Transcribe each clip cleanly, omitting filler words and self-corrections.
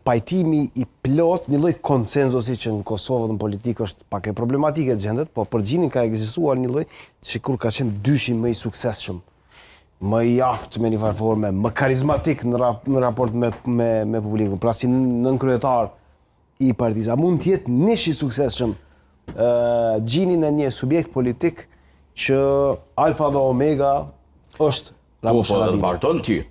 pajtimi i plot, një lloj konsenzusi që në Kosovë dhe në politikë është pak e problematike gjendet, po për Gjinin ka ekzistuar një lloj që kur ka qenë dyshim më i suksesshëm, më i aftë me një farë forme, më karizmatik në raport me publikun, pra si nën kryetar i partisë. A mund të jetë nish i suksesshëm Gjini në një subjekt politik që alfa dhe omega është Ramush Haradinaj? Po, vazhdon tjetë.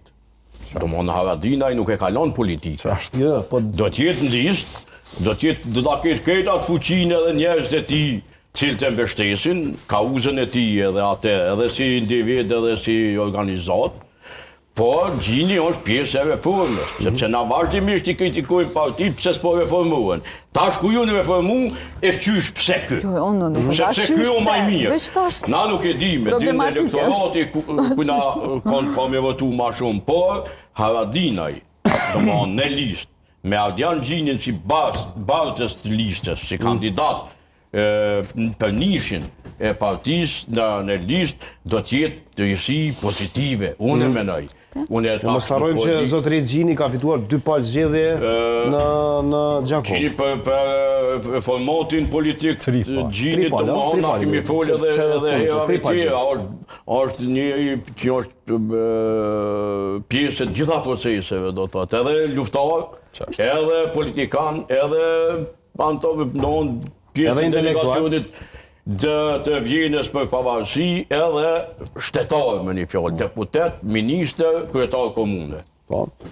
Do më në Haradinaj nuk e kalon politika. Do tjetë ndisht, do ta ketë ketë atë fuqinë edhe njerëz e ti cilë të mbështesin, kauzën e ti edhe atë, edhe si individ edhe si organizat, po Gjini është pjesë e reformës, sepse na vazhdimisht i kritikojnë partitë pse s'po reformohen. Tash ku ju në reformu, e qysh pse ky? Sepse ky o maj mirë. Na nuk e di, me dy në elektorati ku na kanë po me votu ma shumë, por Haradinaj, do më në listë, me Ardian Gjinin si bazës të listës, si kandidat për nishin e partisë në listë, do t'jetë të ishi pozitive, unë e menoj. Mos harrojmë që zotëri Gjini ka fituar 2 palë zgjedhje në Gjakov. Gjini për formatin politik Gjini, do më hona kemi folë edhe herave tjera, është një që është pjesë të gjitha proceseve, do të thotë, edhe luftar, edhe politikan, edhe pjesë të delegacionit të vjenës për pavarësi edhe shtetarë me një fjallë, deputet, minister, kryetar komune.